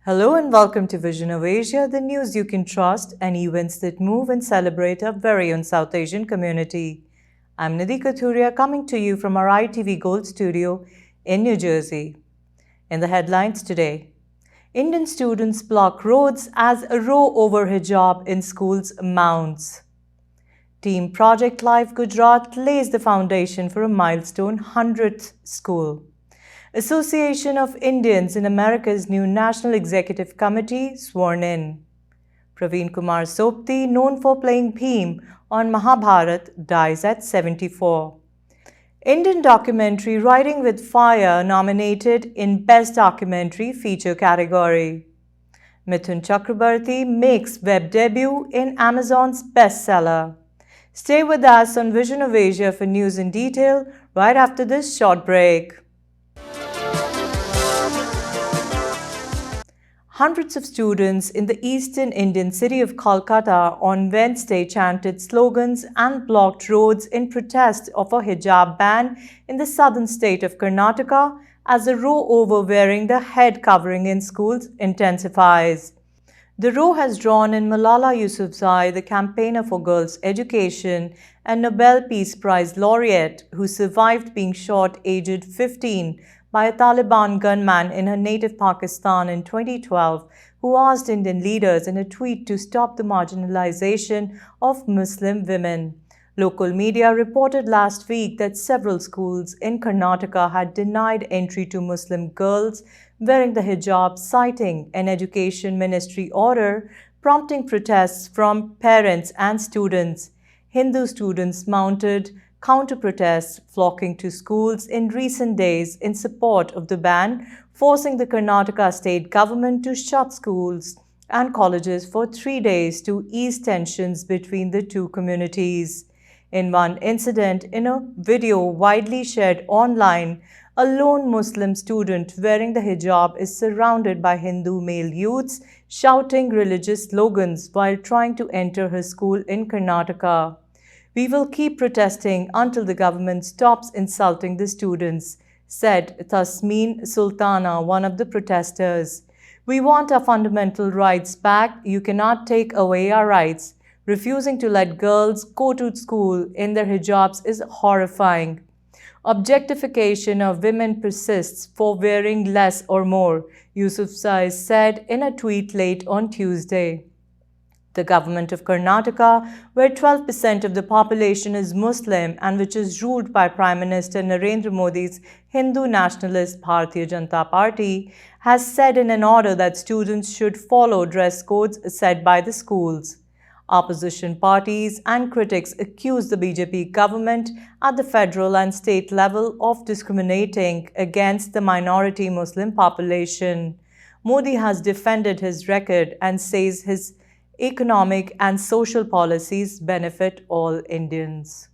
Hello and welcome to Vision of Asia, the news you can trust and events that move and celebrate our very own South Asian community. I'm Nidhi Kathuria coming to you from our ITV Gold studio in New Jersey. In the headlines today, Indian students block roads as a row over hijab in schools mounts. Team Project Life Gujarat lays the foundation for a milestone 100th school. Association of Indians in America's new National Executive Committee sworn in. Praveen Kumar Sutthi, known for playing Bhim on Mahabharata, dies at 74. Indian documentary Writing with Fire nominated in Best Documentary Feature category. Mithun Chakrabarti makes web debut in Amazon's bestseller. Stay with us on Vision of Asia for news in detail right after this short break. Hundreds of students in the eastern Indian city of Kolkata on Wednesday chanted slogans and blocked roads in protest of a hijab ban in the southern state of Karnataka as the row over wearing the head covering in schools intensifies. The row has drawn in Malala Yousafzai, the campaigner for girls' education and Nobel Peace Prize laureate who survived being shot aged 15 by a Taliban gunman in her native Pakistan in 2012, who asked Indian leaders in a tweet to stop the marginalization of Muslim women. Local media reported last week that several schools in Karnataka had denied entry to Muslim girls wearing the hijab, citing an education ministry order prompting protests from parents and students. Hindu students mounted counter-protests, flocking to schools in recent days in support of the ban, forcing the Karnataka state government to shut schools and colleges for 3 days to ease tensions between the two communities. In one incident, in a video widely shared online, a lone Muslim student wearing the hijab is surrounded by Hindu male youths shouting religious slogans while trying to enter her school in Karnataka. "We will keep protesting until the government stops insulting the students," said Tasmeen Sultana, one of the protesters. "We want our fundamental rights back. You cannot take away our rights. Refusing to let girls go to school in their hijabs is horrifying. Objectification of women persists for wearing less or more," Yousafzai said in a tweet late on Tuesday. The government of Karnataka, where 12% of the population is Muslim and which is ruled by Prime Minister Narendra Modi's Hindu nationalist Bharatiya Janata Party, has said in an order that students should follow dress codes set by the schools. Opposition parties and critics accuse the BJP government at the federal and state level of discriminating against the minority Muslim population. Modi has defended his record and says his economic and social policies benefit all Indians.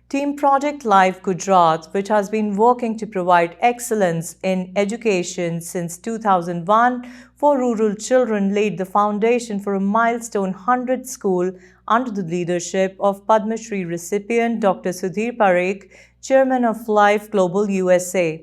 Team Project Life Gujarat, which has been working to provide excellence in education since 2001 for rural children, laid the foundation for a milestone 100th school under the leadership of Padma Shri recipient Dr. Sutthi, Chairman of Life Global USA.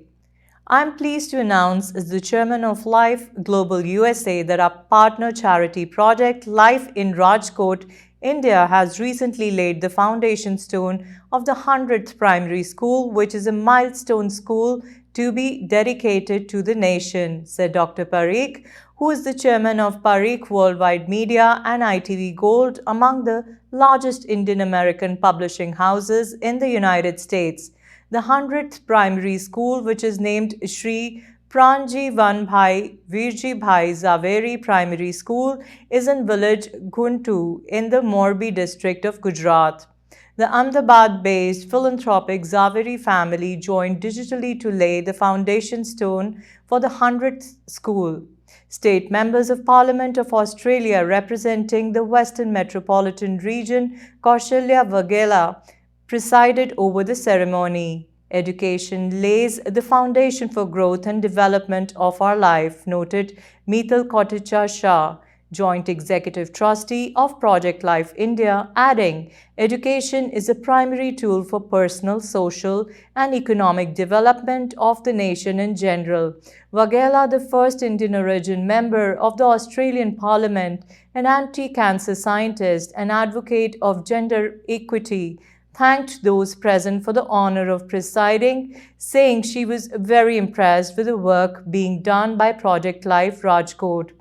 I am pleased to announce as the Chairman of Life Global USA that our partner charity project Life in Rajkot, India has recently laid the foundation stone of the 100th primary school, which is a milestone school to be dedicated to the nation, said Dr. Parikh, who is the chairman of Parikh Worldwide Media and ITV Gold, among the largest Indian American publishing houses in the United States. The 100th primary school, which is named Shri Pranjivan Bhai Virji Bhai Zaveri Primary School, is in village Guntu in the Morbi district of Gujarat. The Ahmedabad-based philanthropic Zaveri family joined digitally to lay the foundation stone for the 100th school. State members of Parliament of Australia representing the Western Metropolitan Region, Kaushalya Vaghela, presided over the ceremony. Education lays the foundation for growth and development of our life, noted Meetal Kotecha Shah, Joint Executive Trustee of Project Life India, adding, education is a primary tool for personal, social, and economic development of the nation in general. Vaghela, the first Indian origin member of the Australian Parliament, an anti-cancer scientist and advocate of gender equity, thanked those present for the honor of presiding, saying she was very impressed with the work being done by Project Life Rajkot.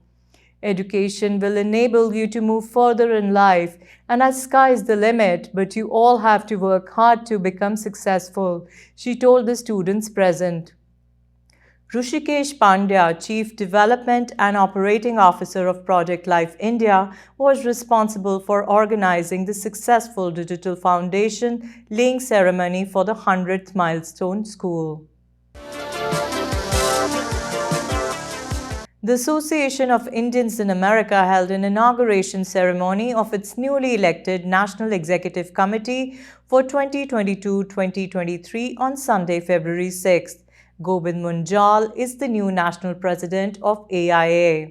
Education will enable you to move further in life, and as sky is the limit, but you all have to work hard to become successful, she told the students present. Rushikesh Pandya, Chief Development and Operating Officer of Project Life India, was responsible for organizing the successful Digital Foundation laying ceremony for the 100th milestone school. The Association of Indians in America held an inauguration ceremony of its newly elected National Executive Committee for 2022-2023 on Sunday, February 6th. Gobind Munjal is the new national president of AIA.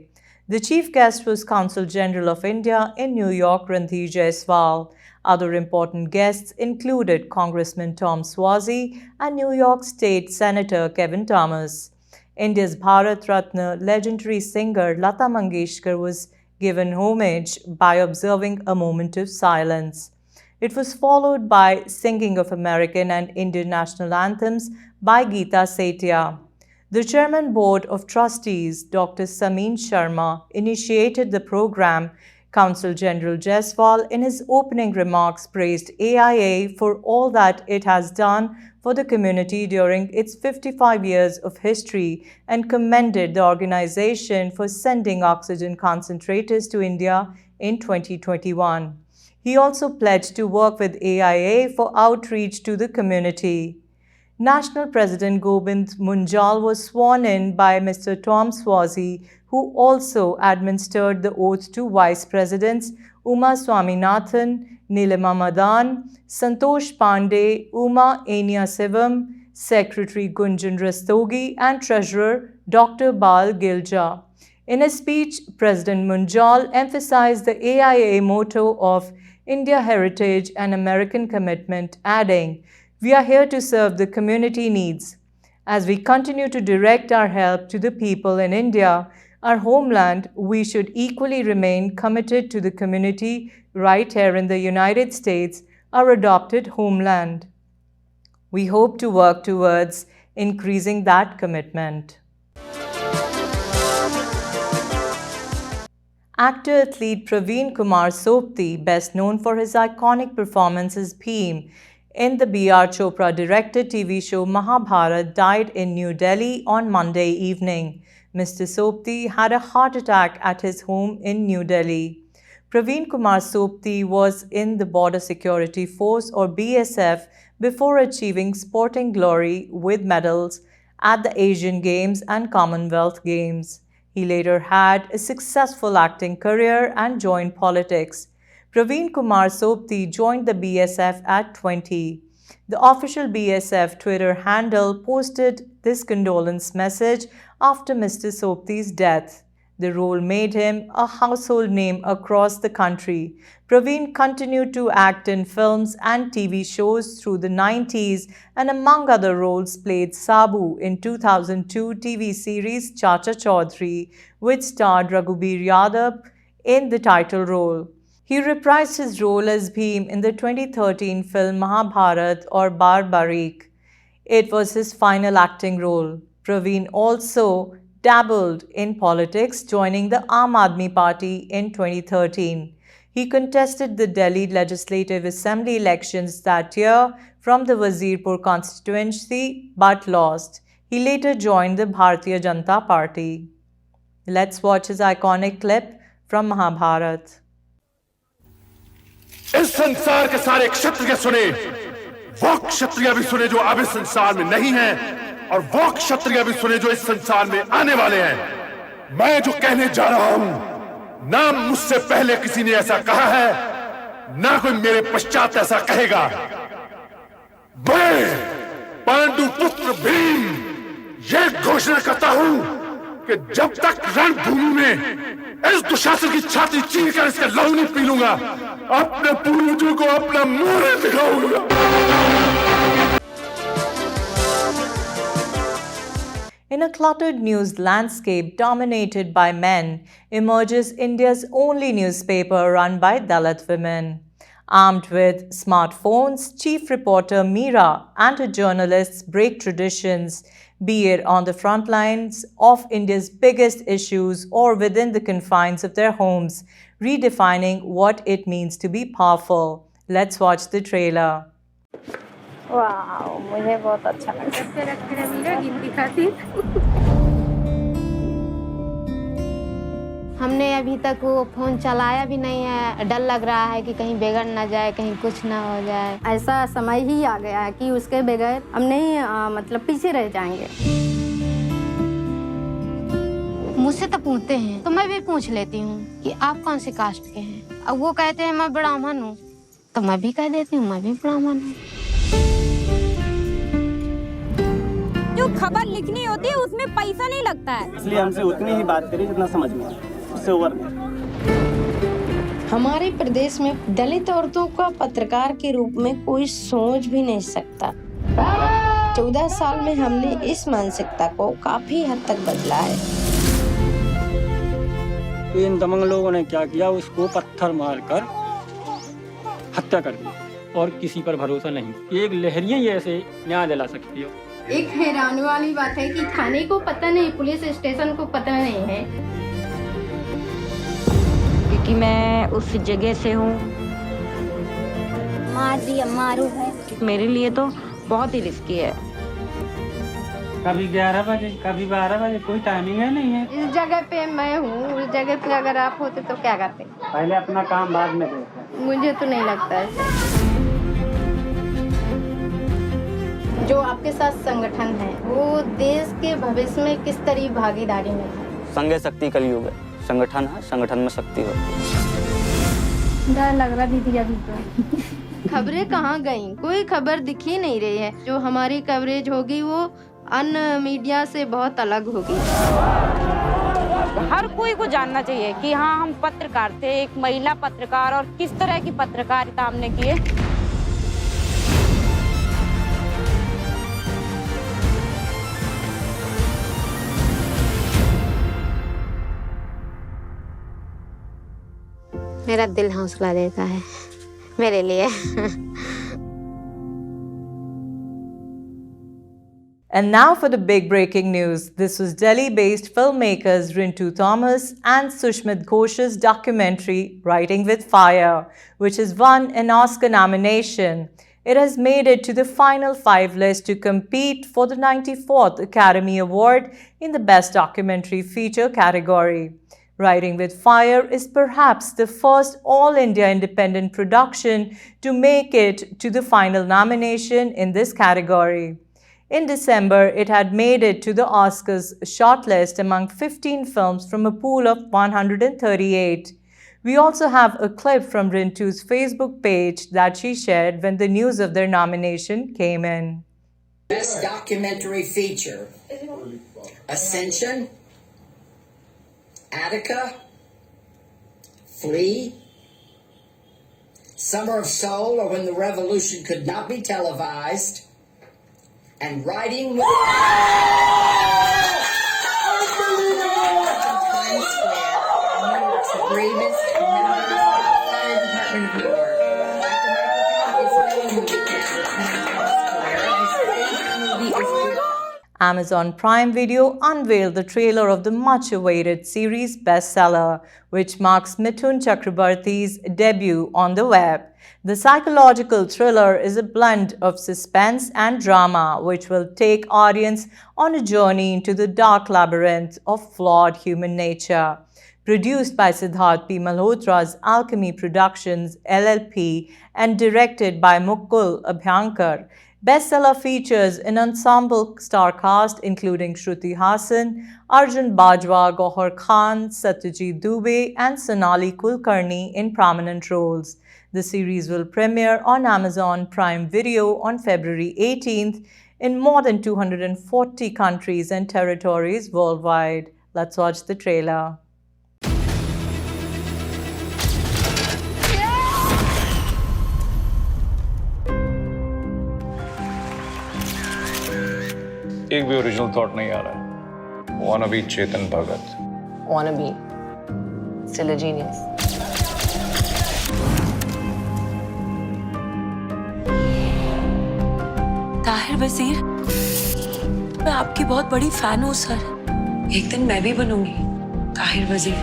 The chief guest was Consul General of India in New York, Randhir Jaiswal. Other important guests included Congressman Tom Suozzi and New York State Senator Kevin Thomas. India's Bharat Ratna legendary singer Lata Mangeshkar was given homage by observing a moment of silence. It was followed by singing of American and Indian national anthems by Geeta Setia. The Chairman Board of Trustees, Dr. Sameen Sharma, initiated the program. Consul General Jaiswal, in his opening remarks, praised AIA for all that it has done for the community during its 55 years of history and commended the organization for sending oxygen concentrators to India in 2021. He also pledged to work with AIA for outreach to the community. National President Gobind Munjal was sworn in by Mr. Tom Suozzi, who also administered the oath to Vice Presidents Uma Swaminathan, Nilima Madan, Santosh Pandey, Uma Enya Sivam, Secretary Gunjan Rastogi, and Treasurer Dr. Bal Gilja. In a speech, President Munjal emphasized the AIA motto of India Heritage and American Commitment, adding, "We are here to serve the community needs. As we continue to direct our help to the people in India, our homeland, we should equally remain committed to the community right here in the United States, our adopted homeland. We hope to work towards increasing that commitment. Actor-athlete Praveen Kumar Sutthi, best known for his iconic performance as Bhim in the B.R. Chopra-directed TV show Mahabharata, died in New Delhi on Monday evening. Mr. Sutthi had a heart attack at his home in New Delhi. Praveen Kumar Sutthi was in the Border Security Force or BSF before achieving sporting glory with medals at the Asian Games and Commonwealth Games. He later had a successful acting career and joined politics. Praveen Kumar Sutthi joined the BSF at 20. The official BSF Twitter handle posted this condolence message after Mr. Suthi's death. The role made him a household name across the country. Praveen continued to act in films and TV shows through the 90s and among other roles played Sabu in 2002 TV series Chacha Chaudhary, which starred Raghubir Yadav in the title role. He reprised his role as Bhim in the 2013 film Mahabharata or Barbarik. It was his final acting role. Praveen also dabbled in politics, joining the Aam Aadmi Party in 2013. He contested the Delhi Legislative Assembly elections that year from the Wazirpur constituency but lost. He later joined the Bharatiya Janata Party. Let's watch his iconic clip from Mahabharata. इस संसार के सारे क्षत्रिय सुने, वो क्षत्रिय भी सुने जो अब इस संसार में नहीं है, और वो क्षत्रिय भी सुने जो इस संसार में आने वाले हैं। मैं जो कहने जा रहा हूं, ना मुझसे पहले किसी ने ऐसा कहा है, ना कोई मेरे पश्चात ऐसा कहेगा। मैं पांडु पुत्र भीम ये घोषणा करता हूं कि जब तक रणभूमि में इस दुशासन की छाती चीरकर इसका लहू नहीं पी लूंगा, अपने पूर्वजों को अपना मुंह नहीं दिखाऊंगा। In a cluttered news landscape dominated by men, emerges India's only newspaper run by Dalit women. Armed with smartphones, chief reporter Meera and her journalists break traditions, be it on the front lines of India's biggest issues or within the confines of their homes, redefining what it means to be powerful. Let's watch the trailer. वाह, मुझे बहुत अच्छा लगा। हमने अभी तक वो phone चलाया भी नहीं है, डर लग रहा है कि कहीं बिगड़ ना जाए, कहीं कुछ ना हो जाए। ऐसा समय ही आ गया है कि उसके बगैर हम नहीं मतलब पीछे रह जाएंगे। मुझसे तो पूछते हैं तो मैं भी पूछ लेती हूँ कि आप कौन से कास्ट के हैं। अब वो कहते हैं मैं ब्राह्मण हूँ तो मैं भी कह देती हूँ मैं भी ब्राह्मण हूँ। जो खबर लिखनी होती है उसमें पैसा नहीं लगता है, इसलिए हमसे उतनी ही बात करिए जितना समझ में आए, उससे ओवर नहीं। हमारे प्रदेश में दलित औरतों का पत्रकार के रूप में कोई सोच भी नहीं सकता। 14 साल में हमने इस मानसिकता को काफी हद तक बदला है। इन दबंग लोगों ने क्या किया, उसको पत्थर मारकर हत्या कर दी और किसी पर भरोसा नहीं। एक लहरियां ही ऐसे न्याय दिला सकती हो। एक हैरानी वाली बात है कि थाने को पता नहीं, पुलिस स्टेशन को पता नहीं है, क्योंकि मैं उस जगह से हूँ। मारू है। मेरे लिए तो बहुत ही रिस्की है। कभी 11 बजे कभी 12 बजे, कोई टाइमिंग है नहीं है। इस जगह पे मैं हूँ, उस जगह पे अगर आप होते तो क्या करते? पहले अपना काम बाद में देखते। मुझे तो नहीं लगता है। जो आपके साथ संगठन है वो देश के भविष्य में किस तरह भागीदारी में है? संगे शक्ति कलयुग है, संगठन है, संगठन में शक्ति हो। डर लग रहा दीदी अभी तो। खबरें कहाँ गईं? कोई खबर दिख ही नहीं रही है। जो हमारी कवरेज होगी वो अन्य मीडिया से बहुत अलग होगी। हर कोई को जानना चाहिए कि हाँ हम पत्रकार थे, एक महिला पत्रकार, और किस तरह की पत्रकारिता हमने की है। मेरा दिल हौसला देता है मेरे लिए। And now for the big breaking news. This was Delhi-based filmmakers Rintu Thomas and Sushmit Ghosh's documentary Writing with Fire, which has won an Oscar nomination. It has made it to the final 5 list to compete for the 94th Academy Award in the Best Documentary Feature category. Writing with Fire is perhaps the first all-India independent production to make it to the final nomination in this category. In December, it had made it to the Oscars shortlist among 15 films from a pool of 138. We also have a clip from Rintu's Facebook page that she shared when the news of their nomination came in. Best Documentary Feature: Ascension, Attica, Flea, Summer of Soul, or When the Revolution Could Not Be Televised, and Writing with agreements and members of the Fire Department of New York. Amazon Prime Video unveiled the trailer of the much-awaited series bestseller, which marks Mithun Chakrabarti's debut on the web. The psychological thriller is a blend of suspense and drama, which will take audience on a journey into the dark labyrinth of flawed human nature. Produced by Siddharth P. Malhotra's Alchemy Productions LLP and directed by Mukul Abhyankar, Bestseller features an ensemble star cast including Shruti Hassan, Arjun Bajwa, Gauhar Khan, Satyajit Dubey, and Sonali Kulkarni in prominent roles. The series will premiere on Amazon Prime Video on February 18th in more than 240 countries and territories worldwide. Let's watch the trailer. एक भी original thought नहीं आ रहा। Wanna be Chetan Bhagat. Wanna be still a genius. Tahir Wazir, मैं आपकी बहुत बड़ी fan हूँ sir. एक दिन मैं भी बनूंगी ताहिर वजीर।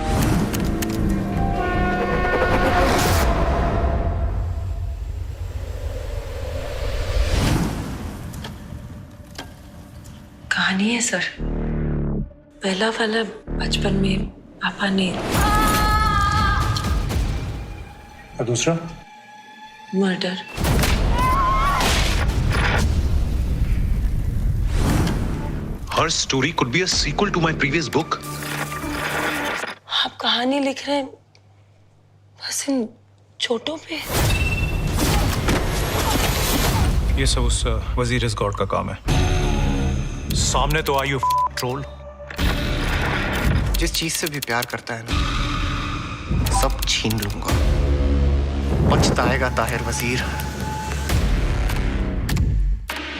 कहानी है सर, पहला वाला बचपन में पापा ने, और दूसरा murder. Her story could be a sequel to my previous book. आप कहानी लिख रहे हैं बस इन छोटों पे। ये सब उस वजीर इस गॉड का काम है। सामने तो आई ट्रोल। जिस चीज से भी प्यार करता है ना, सब छीन लूंगा। पछताएगा ताहिर वजीर।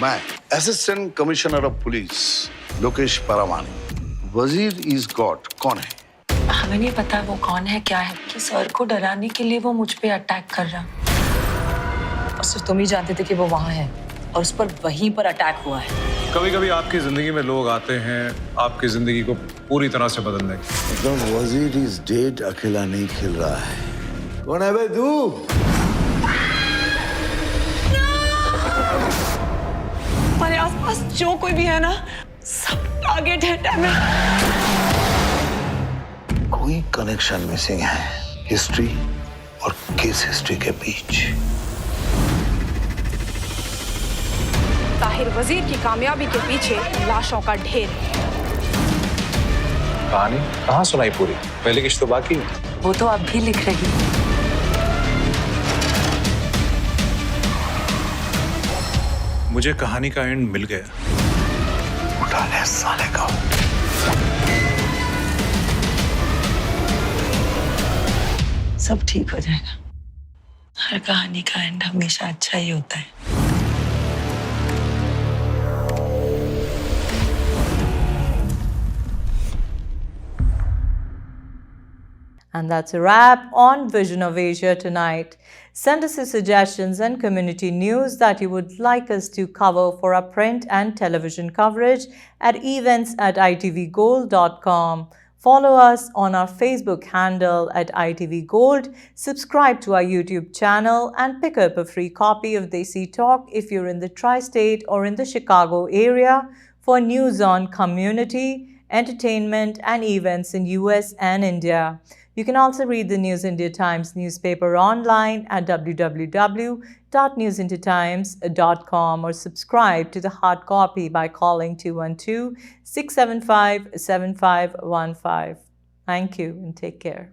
मैं assistant commissioner of police Lokesh Parmani. Wazir is God कौन है? हमें नहीं पता वो कौन है, क्या है, कि सर को डराने के लिए वो मुझ पे अटैक कर रहा। और सिर्फ तुम ही जानते थे कि वो वहाँ है और उस पर वहीं पर अटैक हुआ है। कभी कभी आपकी जिंदगी में लोग आते हैं आपकी जिंदगी को पूरी तरह से बदलने के। मतलब वजीर इज डेड अकेला नहीं खेल रहा है। कौन है बे तू? हमारे आसपास जो कोई भी है ना, सब टारगेट है। कोई कनेक्शन मिसिंग है हिस्ट्री और केस हिस्ट्री के बीच। ताहिर वजीर की कामयाबी के पीछे लाशों का ढेर। कहानी कहाँ सुनाई पूरी? पहली किस्त तो बाकी है। वो तो अब भी लिख रही। मुझे कहानी का एंड मिल गया। उठा ले साले का। सब ठीक हो जाएगा। हर कहानी का एंड हमेशा अच्छा ही होता है। And that's a wrap on Vision of Asia tonight. Send us your suggestions and community news that you would like us to cover for our print and television coverage at events@itvgold.com. Follow us on our Facebook handle at ITVGold, subscribe to our YouTube channel, and pick up a free copy of Desi Talk if you're in the tri-state or in the Chicago area for news on community, entertainment, and events in US and India. You can also read the News India Times newspaper online at www.newsindiatimes.com or subscribe to the hard copy by calling 212-675-7515. Thank you and take care.